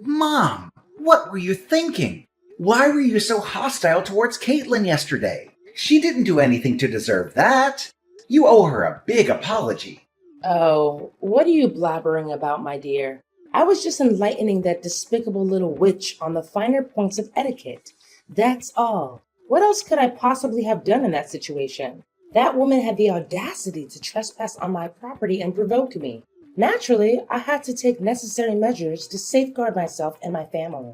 Mom, what were you thinking? Why were you so hostile towards Caitlin yesterday? She didn't do anything to deserve that. You owe her a big apology. Oh, what are you blabbering about, my dear? I was just enlightening that despicable little witch on the finer points of etiquette. That's all. What else could I possibly have done in that situation? That woman had the audacity to trespass on my property and provoke me. Naturally, I had to take necessary measures to safeguard myself and my family.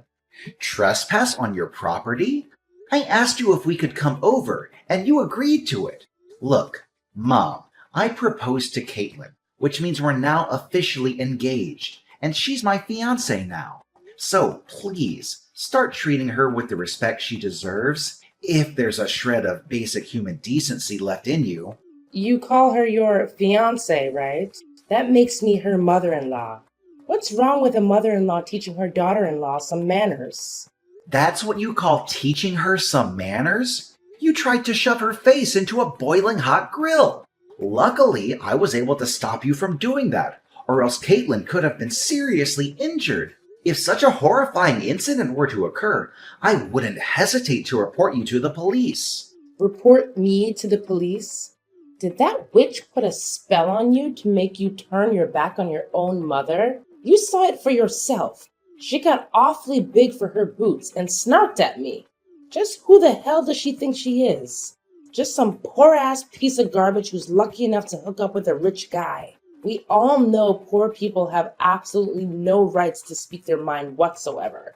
Trespass on your property? I asked you if we could come over, and you agreed to it. Look, Mom, I proposed to Caitlin, which means we're now officially engaged, and she's my fiancée now. So please, start treating her with the respect she deserves, if there's a shred of basic human decency left in you. You call her your fiancée, right? That makes me her mother-in-law. What's wrong with a mother-in-law teaching her daughter-in-law some manners? That's what you call teaching her some manners? You tried to shove her face into a boiling hot grill. Luckily, I was able to stop you from doing that, or else Caitlin could have been seriously injured. If such a horrifying incident were to occur, I wouldn't hesitate to report you to the police. Report me to the police? Did that witch put a spell on you to make you turn your back on your own mother? You saw it for yourself. She got awfully big for her boots and snarked at me. Just who the hell does she think she is? Just some poor-ass piece of garbage who's lucky enough to hook up with a rich guy. We all know poor people have absolutely no rights to speak their mind whatsoever.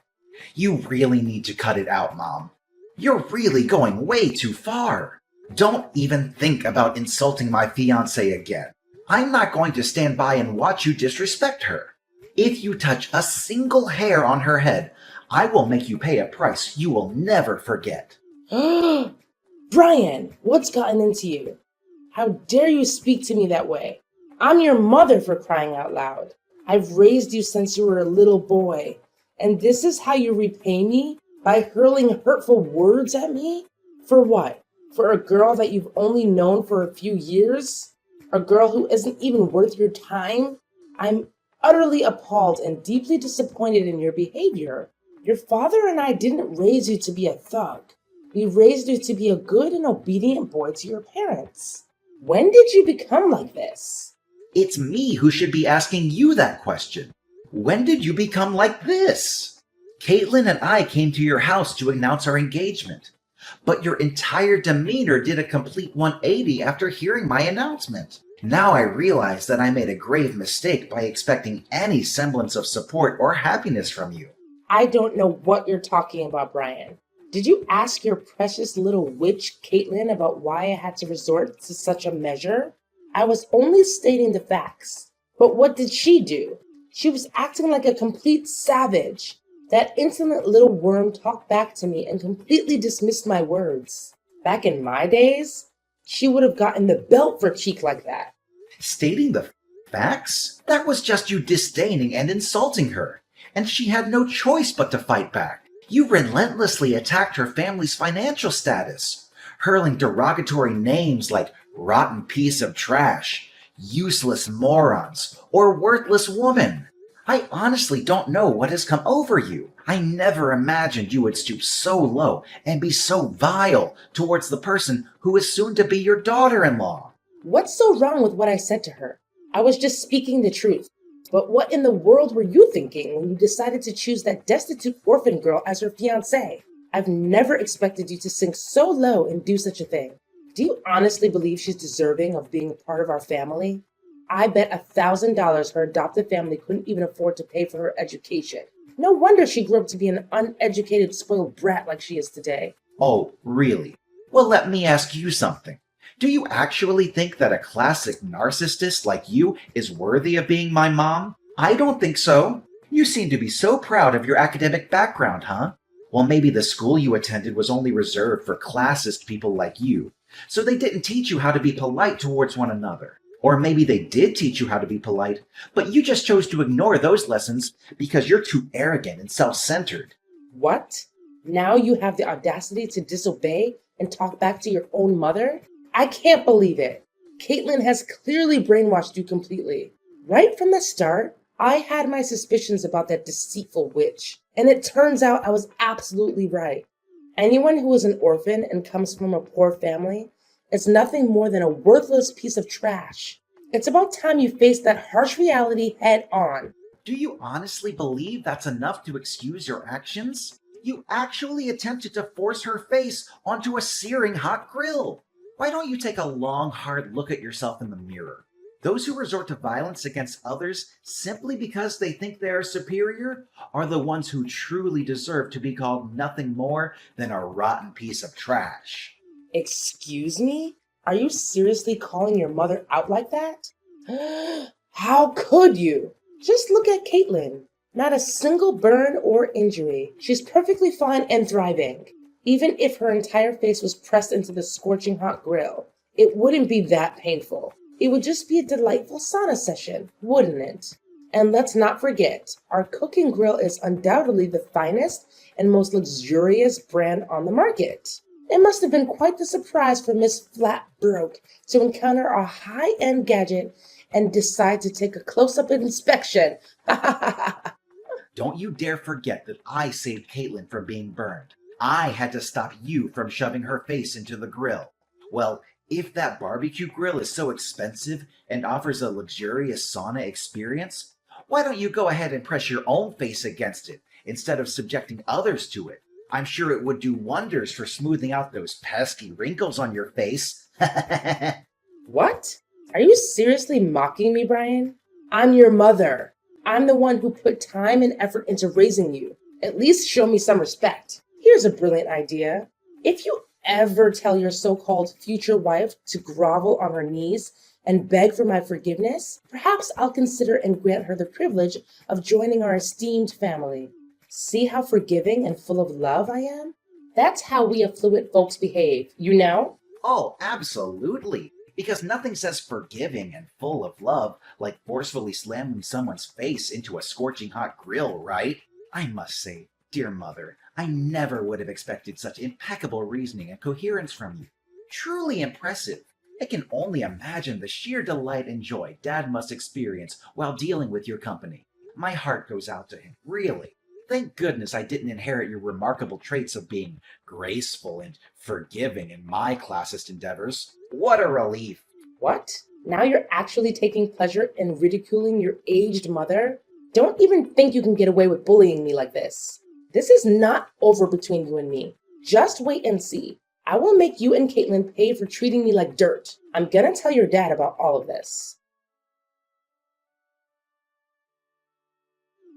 You really need to cut it out, Mom. You're really going way too far. Don't even think about insulting my fiancée again. I'm not going to stand by and watch you disrespect her. If you touch a single hair on her head, I will make you pay a price you will never forget. Brian, what's gotten into you? How dare you speak to me that way? I'm your mother, for crying out loud. I've raised you since you were a little boy. And this is how you repay me? By hurling hurtful words at me? For what? For a girl that you've only known for a few years? A girl who isn't even worth your time? I'm utterly appalled and deeply disappointed in your behavior. Your father and I didn't raise you to be a thug. We raised you to be a good and obedient boy to your parents. When did you become like this? It's me who should be asking you that question. When did you become like this? Caitlin and I came to your house to announce our engagement, but your entire demeanor did a complete 180 after hearing my announcement. Now I realize that I made a grave mistake by expecting any semblance of support or happiness from you. I don't know what you're talking about, Brian. Did you ask your precious little witch, Caitlin, about why I had to resort to such a measure? I was only stating the facts. But what did she do? She was acting like a complete savage. That insolent little worm talked back to me and completely dismissed my words. Back in my days, she would have gotten the belt for cheek like that. Stating the facts? That was just you disdaining and insulting her, and she had no choice but to fight back. You relentlessly attacked her family's financial status, hurling derogatory names like rotten piece of trash, useless morons, or worthless woman. I honestly don't know what has come over you. I never imagined you would stoop so low and be so vile towards the person who is soon to be your daughter-in-law. What's so wrong with what I said to her? I was just speaking the truth. But what in the world were you thinking when you decided to choose that destitute orphan girl as your fiancée? I've never expected you to sink so low and do such a thing. Do you honestly believe she's deserving of being a part of our family? I bet $1,000 her adopted family couldn't even afford to pay for her education. No wonder she grew up to be an uneducated, spoiled brat like she is today. Oh, really? Well, let me ask you something. Do you actually think that a classic narcissist like you is worthy of being my mom? I don't think so. You seem to be so proud of your academic background, huh? Well, maybe the school you attended was only reserved for classist people like you, so they didn't teach you how to be polite towards one another. Or maybe they did teach you how to be polite, but you just chose to ignore those lessons because you're too arrogant and self-centered. What? Now you have the audacity to disobey and talk back to your own mother? I can't believe it. Caitlin has clearly brainwashed you completely. Right from the start, I had my suspicions about that deceitful witch, and it turns out I was absolutely right. Anyone who is an orphan and comes from a poor family is nothing more than a worthless piece of trash. It's about time you face that harsh reality head on. Do you honestly believe that's enough to excuse your actions? You actually attempted to force her face onto a searing hot grill. Why don't you take a long, hard look at yourself in the mirror? Those who resort to violence against others simply because they think they are superior are the ones who truly deserve to be called nothing more than a rotten piece of trash. Excuse me? Are you seriously calling your mother out like that? How could you? Just look at Caitlin. Not a single burn or injury. She's perfectly fine and thriving. Even if her entire face was pressed into the scorching hot grill, it wouldn't be that painful. It would just be a delightful sauna session, wouldn't it? And let's not forget, our cooking grill is undoubtedly the finest and most luxurious brand on the market. It must have been quite the surprise for Miss Flatbroke to encounter a high-end gadget and decide to take a close-up inspection. Don't you dare forget that I saved Caitlin from being burned. I had to stop you from shoving her face into the grill. Well, if that barbecue grill is so expensive and offers a luxurious sauna experience, why don't you go ahead and press your own face against it instead of subjecting others to it? I'm sure it would do wonders for smoothing out those pesky wrinkles on your face. What? Are you seriously mocking me, Brian? I'm your mother. I'm the one who put time and effort into raising you. At least show me some respect. Here's a brilliant idea. If you ever tell your so-called future wife to grovel on her knees and beg for my forgiveness, perhaps I'll consider and grant her the privilege of joining our esteemed family. See how forgiving and full of love I am? That's how we affluent folks behave, you know? Oh, absolutely. Because nothing says forgiving and full of love like forcefully slamming someone's face into a scorching hot grill, right? I must say, dear mother, I never would have expected such impeccable reasoning and coherence from you. Truly impressive. I can only imagine the sheer delight and joy Dad must experience while dealing with your company. My heart goes out to him, really. Thank goodness I didn't inherit your remarkable traits of being graceful and forgiving in my classist endeavors. What a relief. What? Now you're actually taking pleasure in ridiculing your aged mother? Don't even think you can get away with bullying me like this. This is not over between you and me. Just wait and see. I will make you and Caitlin pay for treating me like dirt. I'm gonna tell your dad about all of this.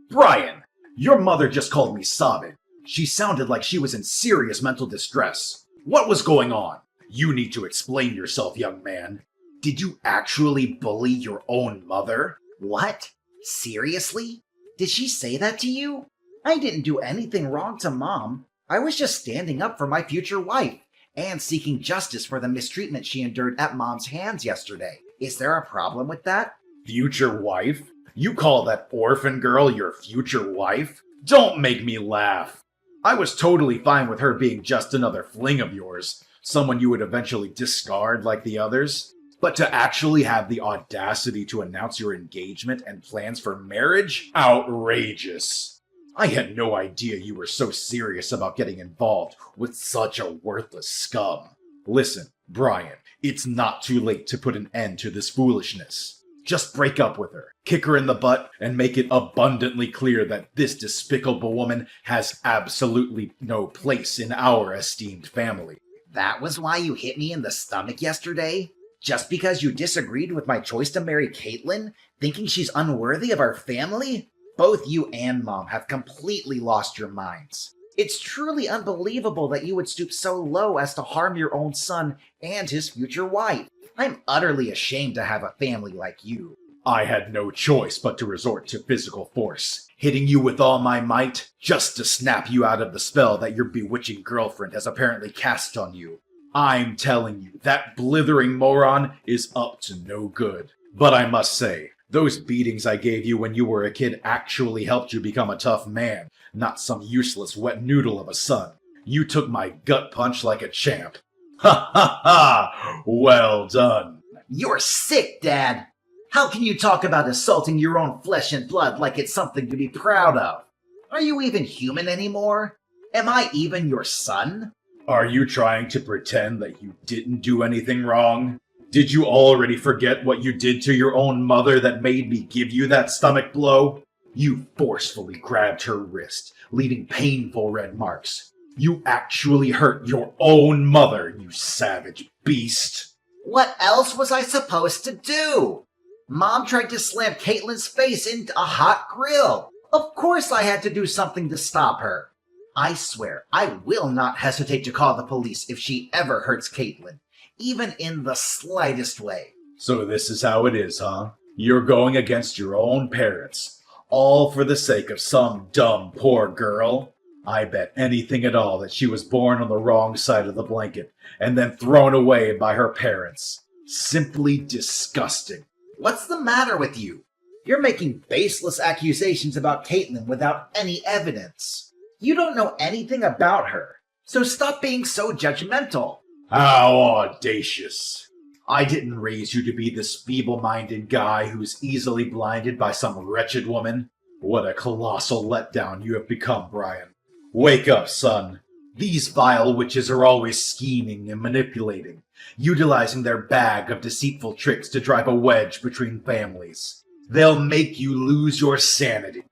Brian, your mother just called me sobbing. She sounded like she was in serious mental distress. What was going on? You need to explain yourself, young man. Did you actually bully your own mother? What? Seriously? Did she say that to you? I didn't do anything wrong to Mom. I was just standing up for my future wife and seeking justice for the mistreatment she endured at Mom's hands yesterday. Is there a problem with that? Future wife? You call that orphan girl your future wife? Don't make me laugh. I was totally fine with her being just another fling of yours, someone you would eventually discard like the others. But to actually have the audacity to announce your engagement and plans for marriage? Outrageous. I had no idea you were so serious about getting involved with such a worthless scum. Listen, Brian, it's not too late to put an end to this foolishness. Just break up with her, kick her in the butt, and make it abundantly clear that this despicable woman has absolutely no place in our esteemed family. That was why you hit me in the stomach yesterday? Just because you disagreed with my choice to marry Caitlin, thinking she's unworthy of our family? Both you and Mom have completely lost your minds. It's truly unbelievable that you would stoop so low as to harm your own son and his future wife. I'm utterly ashamed to have a family like you. I had no choice but to resort to physical force, hitting you with all my might, just to snap you out of the spell that your bewitching girlfriend has apparently cast on you. I'm telling you, that blithering moron is up to no good. But I must say, those beatings I gave you when you were a kid actually helped you become a tough man, not some useless wet noodle of a son. You took my gut punch like a champ. Ha ha ha! Well done. You're sick, Dad. How can you talk about assaulting your own flesh and blood like it's something to be proud of? Are you even human anymore? Am I even your son? Are you trying to pretend that you didn't do anything wrong? Did you already forget what you did to your own mother that made me give you that stomach blow? You forcefully grabbed her wrist, leaving painful red marks. You actually hurt your own mother, you savage beast. What else was I supposed to do? Mom tried to slam Caitlin's face into a hot grill. Of course I had to do something to stop her. I swear, I will not hesitate to call the police if she ever hurts Caitlin, even in the slightest way. So this is how it is, huh? You're going against your own parents, all for the sake of some dumb poor girl? I bet anything at all that she was born on the wrong side of the blanket and then thrown away by her parents. Simply disgusting. What's the matter with you? You're making baseless accusations about Caitlin without any evidence. You don't know anything about her, so stop being so judgmental. How audacious. I didn't raise you to be this feeble-minded guy who's easily blinded by some wretched woman. What a colossal letdown you have become, Brian. Wake up, son. These vile witches are always scheming and manipulating, utilizing their bag of deceitful tricks to drive a wedge between families. They'll make you lose your sanity.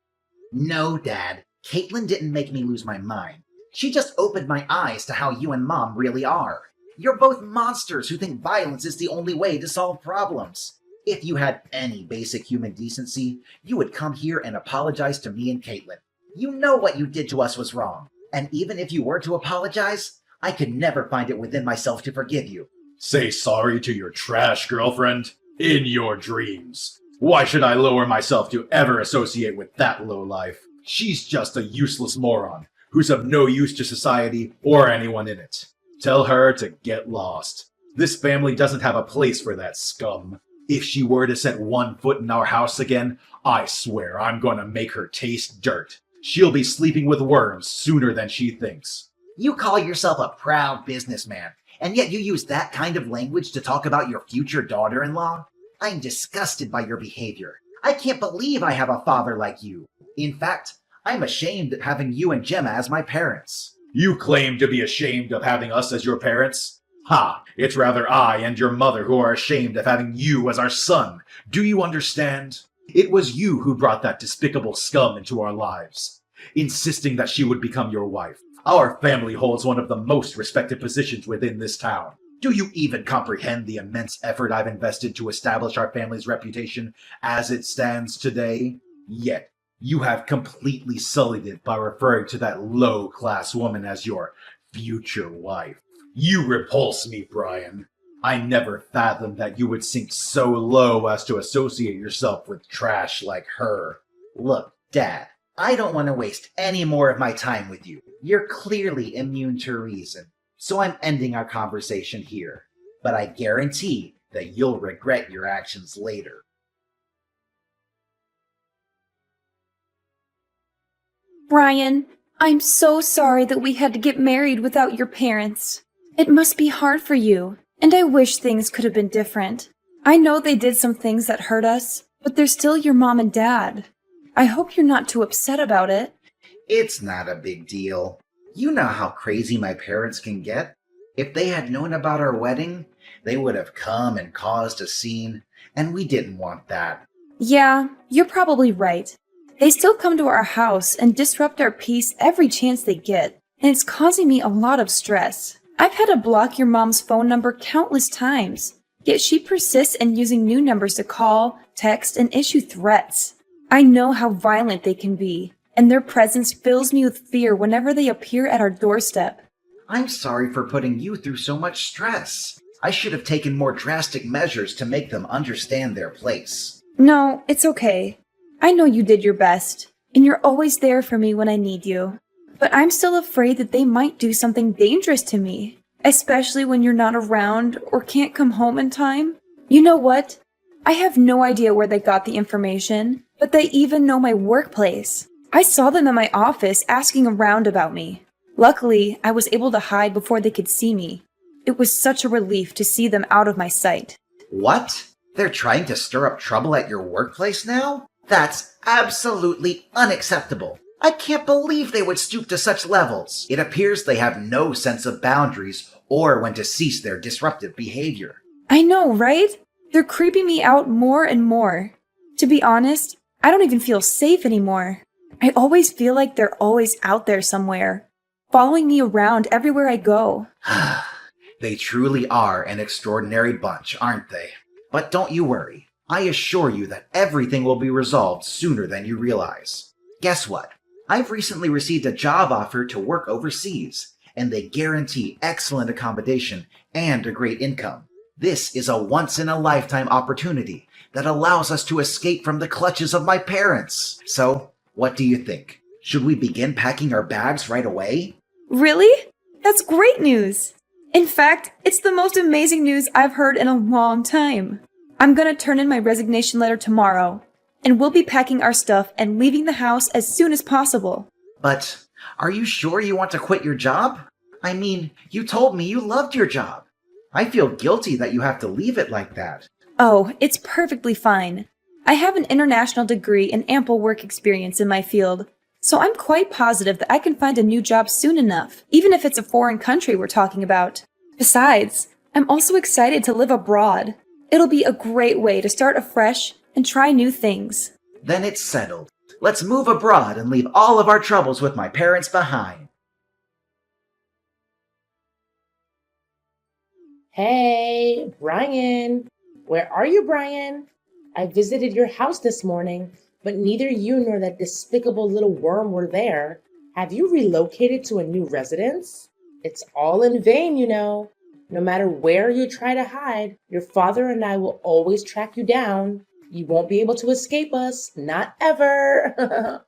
No, Dad. Caitlin didn't make me lose my mind. She just opened my eyes to how you and Mom really are. You're both monsters who think violence is the only way to solve problems. If you had any basic human decency, you would come here and apologize to me and Caitlin. You know what you did to us was wrong. And even if you were to apologize, I could never find it within myself to forgive you. Say sorry to your trash girlfriend? In your dreams. Why should I lower myself to ever associate with that lowlife? She's just a useless moron, who's of no use to society or anyone in it. Tell her to get lost. This family doesn't have a place for that scum. If she were to set one foot in our house again, I swear I'm gonna make her taste dirt. She'll be sleeping with worms sooner than she thinks. You call yourself a proud businessman, and yet you use that kind of language to talk about your future daughter-in-law? I'm disgusted by your behavior. I can't believe I have a father like you. In fact, I'm ashamed of having you and Gemma as my parents. You claim to be ashamed of having us as your parents? Ha! It's rather I and your mother who are ashamed of having you as our son. Do you understand? It was you who brought that despicable scum into our lives, insisting that she would become your wife. Our family holds one of the most respected positions within this town. Do you even comprehend the immense effort I've invested to establish our family's reputation as it stands today? Yet, you have completely sullied it by referring to that low-class woman as your future wife. You repulse me, Brian. I never fathomed that you would sink so low as to associate yourself with trash like her. Look, Dad, I don't want to waste any more of my time with you. You're clearly immune to reason, so I'm ending our conversation here. But I guarantee that you'll regret your actions later. Brian, I'm so sorry that we had to get married without your parents. It must be hard for you, and I wish things could have been different. I know they did some things that hurt us, but they're still your mom and dad. I hope you're not too upset about it. It's not a big deal. You know how crazy my parents can get. If they had known about our wedding, they would have come and caused a scene, and we didn't want that. Yeah, you're probably right. They still come to our house and disrupt our peace every chance they get, and it's causing me a lot of stress. I've had to block your mom's phone number countless times, yet she persists in using new numbers to call, text, and issue threats. I know how violent they can be, and their presence fills me with fear whenever they appear at our doorstep. I'm sorry for putting you through so much stress. I should have taken more drastic measures to make them understand their place. No, it's okay. I know you did your best, and you're always there for me when I need you. But I'm still afraid that they might do something dangerous to me, especially when you're not around or can't come home in time. You know what? I have no idea where they got the information, but they even know my workplace. I saw them in my office asking around about me. Luckily, I was able to hide before they could see me. It was such a relief to see them out of my sight. What? They're trying to stir up trouble at your workplace now? That's absolutely unacceptable. I can't believe they would stoop to such levels. It appears they have no sense of boundaries or when to cease their disruptive behavior. I know, right? They're creeping me out more and more. To be honest, I don't even feel safe anymore. I always feel like they're always out there somewhere, following me around everywhere I go. They truly are an extraordinary bunch, aren't they? But don't you worry. I assure you that everything will be resolved sooner than you realize. Guess what? I've recently received a job offer to work overseas, and they guarantee excellent accommodation and a great income. This is a once-in-a-lifetime opportunity that allows us to escape from the clutches of my parents. So, what do you think? Should we begin packing our bags right away? Really? That's great news! In fact, it's the most amazing news I've heard in a long time. I'm gonna turn in my resignation letter tomorrow, and we'll be packing our stuff and leaving the house as soon as possible. But are you sure you want to quit your job? I mean, you told me you loved your job. I feel guilty that you have to leave it like that. Oh, it's perfectly fine. I have an international degree and ample work experience in my field, so I'm quite positive that I can find a new job soon enough, even if it's a foreign country we're talking about. Besides, I'm also excited to live abroad. It'll be a great way to start afresh and try new things. Then it's settled. Let's move abroad and leave all of our troubles with my parents behind. Hey, Brian. Where are you, Brian? I visited your house this morning, but neither you nor that despicable little worm were there. Have you relocated to a new residence? It's all in vain, you know. No matter where you try to hide, your father and I will always track you down. You won't be able to escape us. Not ever.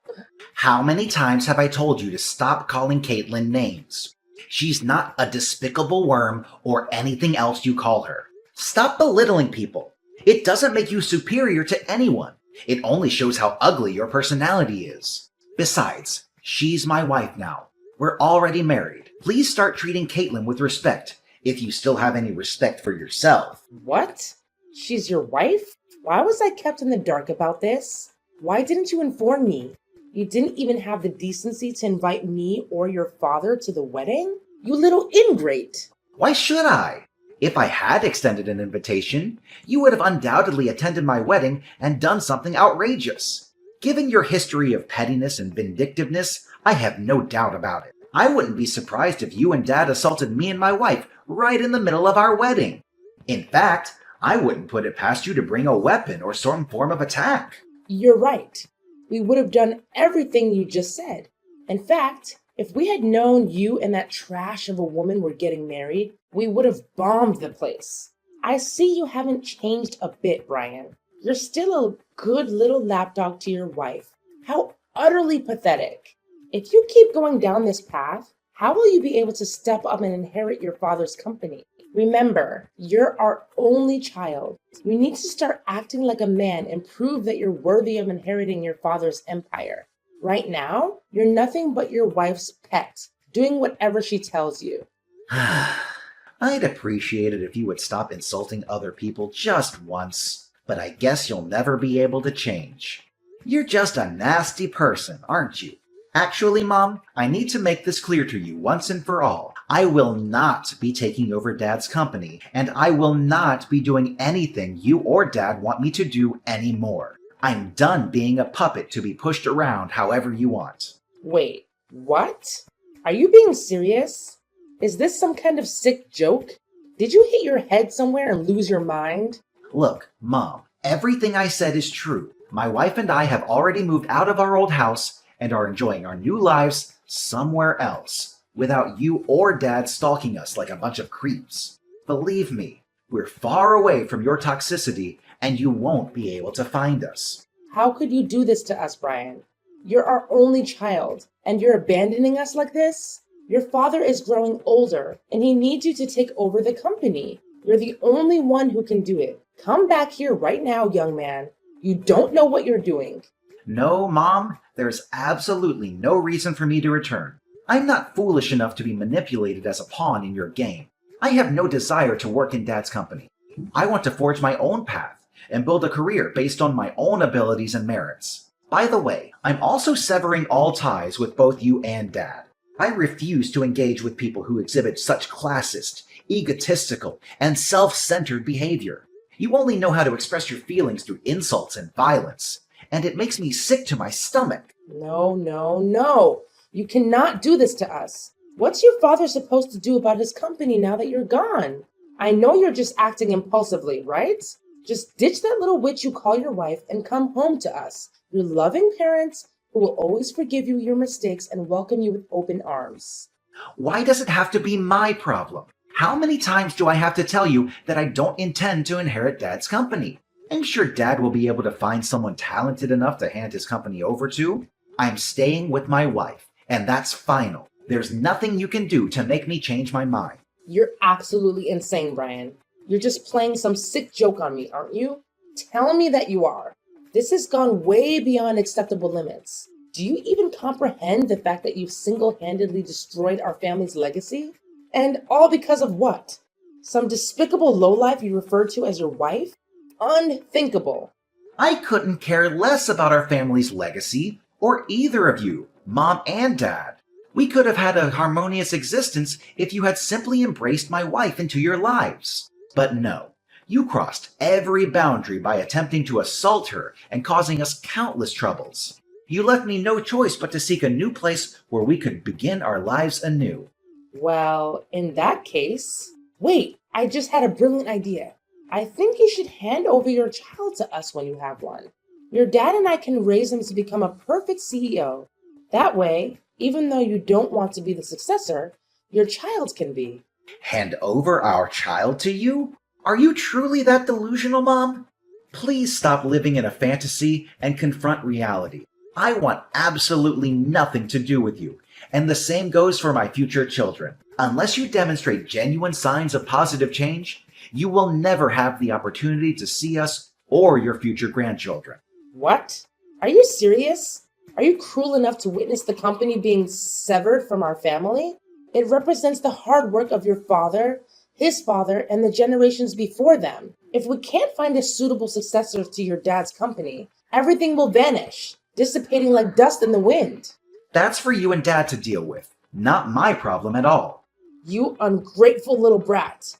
How many times have I told you to stop calling Caitlin names? She's not a despicable worm or anything else you call her. Stop belittling people. It doesn't make you superior to anyone. It only shows how ugly your personality is. Besides, she's my wife now. We're already married. Please start treating Caitlin with respect, if you still have any respect for yourself. What? She's your wife? Why was I kept in the dark about this? Why didn't you inform me? You didn't even have the decency to invite me or your father to the wedding? You little ingrate! Why should I? If I had extended an invitation, you would have undoubtedly attended my wedding and done something outrageous. Given your history of pettiness and vindictiveness, I have no doubt about it. I wouldn't be surprised if you and Dad assaulted me and my wife right in the middle of our wedding. In fact, I wouldn't put it past you to bring a weapon or some form of attack. You're right. We would have done everything you just said. In fact, if we had known you and that trash of a woman were getting married, we would have bombed the place. I see you haven't changed a bit, Brian. You're still a good little lapdog to your wife. How utterly pathetic. If you keep going down this path, how will you be able to step up and inherit your father's company? Remember, you're our only child. You need to start acting like a man and prove that you're worthy of inheriting your father's empire. Right now, you're nothing but your wife's pet, doing whatever she tells you. I'd appreciate it if you would stop insulting other people just once, but I guess you'll never be able to change. You're just a nasty person, aren't you? Actually, Mom, I need to make this clear to you once and for all. I will not be taking over Dad's company, and I will not be doing anything you or Dad want me to do anymore. I'm done being a puppet to be pushed around however you want. Wait, what? Are you being serious? Is this some kind of sick joke? Did you hit your head somewhere and lose your mind? Look, Mom, everything I said is true. My wife and I have already moved out of our old house and are enjoying our new lives somewhere else, without you or Dad stalking us like a bunch of creeps. Believe me, we're far away from your toxicity, and you won't be able to find us. How could you do this to us, Brian? You're our only child, and you're abandoning us like this? Your father is growing older, and he needs you to take over the company. You're the only one who can do it. Come back here right now, young man. You don't know what you're doing. No, Mom, there's absolutely no reason for me to return. I'm not foolish enough to be manipulated as a pawn in your game. I have no desire to work in Dad's company. I want to forge my own path, and build a career based on my own abilities and merits. By the way, I'm also severing all ties with both you and Dad. I refuse to engage with people who exhibit such classist, egotistical, and self-centered behavior. You only know how to express your feelings through insults and violence, and it makes me sick to my stomach. No, no, no. You cannot do this to us. What's your father supposed to do about his company now that you're gone? I know you're just acting impulsively, right? Just ditch that little witch you call your wife and come home to us. Your loving parents who will always forgive you your mistakes and welcome you with open arms. Why does it have to be my problem? How many times do I have to tell you that I don't intend to inherit Dad's company? I'm sure Dad will be able to find someone talented enough to hand his company over to. I'm staying with my wife, and that's final. There's nothing you can do to make me change my mind. You're absolutely insane, Brian. You're just playing some sick joke on me, aren't you? Tell me that you are. This has gone way beyond acceptable limits. Do you even comprehend the fact that you've single-handedly destroyed our family's legacy? And all because of what? Some despicable lowlife you refer to as your wife? Unthinkable. I couldn't care less about our family's legacy, or either of you, Mom and Dad. We could have had a harmonious existence if you had simply embraced my wife into your lives. But no, you crossed every boundary by attempting to assault her and causing us countless troubles. You left me no choice but to seek a new place where we could begin our lives anew. Well, in that case... Wait, I just had a brilliant idea. I think you should hand over your child to us when you have one. Your dad and I can raise him to become a perfect CEO. That way, even though you don't want to be the successor, your child can be. Hand over our child to you? Are you truly that delusional, Mom? Please stop living in a fantasy and confront reality. I want absolutely nothing to do with you, and the same goes for my future children. Unless you demonstrate genuine signs of positive change, you will never have the opportunity to see us or your future grandchildren. What? Are you serious? Are you cruel enough to witness the company being severed from our family? It represents the hard work of your father, his father, and the generations before them. If we can't find a suitable successor to your dad's company, everything will vanish, dissipating like dust in the wind. That's for you and Dad to deal with, not my problem at all. You ungrateful little brat.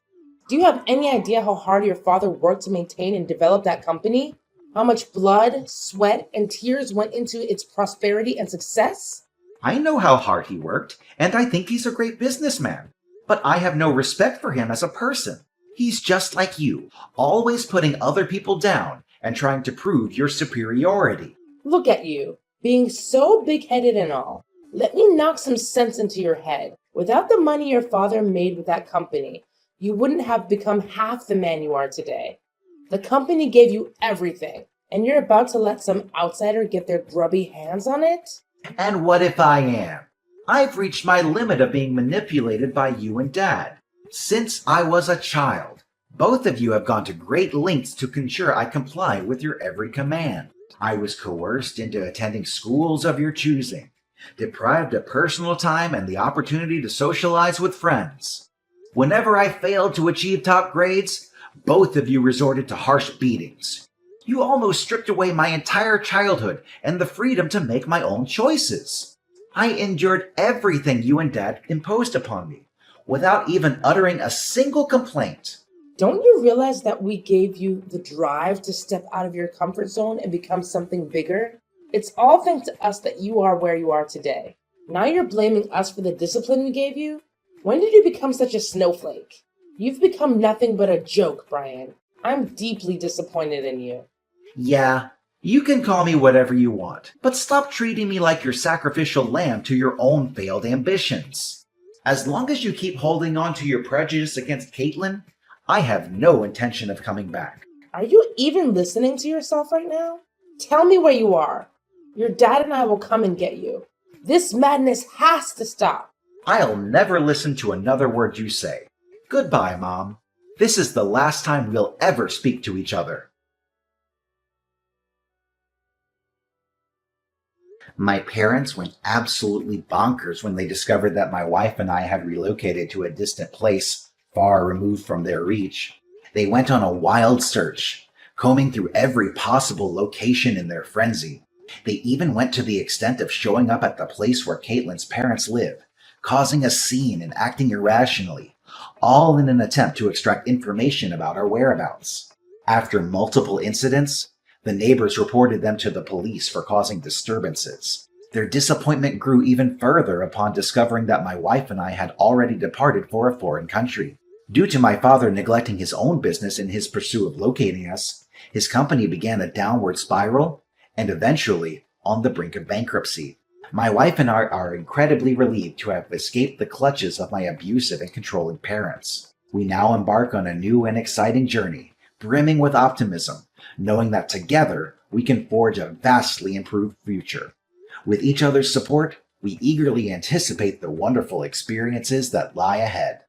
Do you have any idea how hard your father worked to maintain and develop that company? How much blood, sweat, and tears went into its prosperity and success? I know how hard he worked, and I think he's a great businessman. But I have no respect for him as a person. He's just like you, always putting other people down and trying to prove your superiority. Look at you, being so big-headed and all. Let me knock some sense into your head. Without the money your father made with that company, you wouldn't have become half the man you are today. The company gave you everything, and you're about to let some outsider get their grubby hands on it? And what if I am? I've reached my limit of being manipulated by you and Dad. Since I was a child, both of you have gone to great lengths to ensure I comply with your every command. I was coerced into attending schools of your choosing, deprived of personal time and the opportunity to socialize with friends. Whenever I failed to achieve top grades, both of you resorted to harsh beatings. You almost stripped away my entire childhood and the freedom to make my own choices. I endured everything you and Dad imposed upon me, without even uttering a single complaint. Don't you realize that we gave you the drive to step out of your comfort zone and become something bigger? It's all thanks to us that you are where you are today. Now you're blaming us for the discipline we gave you? When did you become such a snowflake? You've become nothing but a joke, Brian. I'm deeply disappointed in you. Yeah, you can call me whatever you want, but stop treating me like your sacrificial lamb to your own failed ambitions. As long as you keep holding on to your prejudice against Caitlin, I have no intention of coming back. Are you even listening to yourself right now? Tell me where you are. Your dad and I will come and get you. This madness has to stop. I'll never listen to another word you say. Goodbye, Mom. This is the last time we'll ever speak to each other. My parents went absolutely bonkers when they discovered that my wife and I had relocated to a distant place far removed from their reach. They went on a wild search, combing through every possible location in their frenzy. They even went to the extent of showing up at the place where Caitlin's parents live, causing a scene and acting irrationally, all in an attempt to extract information about our whereabouts. After multiple incidents, the neighbors reported them to the police for causing disturbances. Their disappointment grew even further upon discovering that my wife and I had already departed for a foreign country. Due to my father neglecting his own business in his pursuit of locating us, his company began a downward spiral and eventually on the brink of bankruptcy. My wife and I are incredibly relieved to have escaped the clutches of my abusive and controlling parents. We now embark on a new and exciting journey, brimming with optimism, knowing that together we can forge a vastly improved future. With each other's support, we eagerly anticipate the wonderful experiences that lie ahead.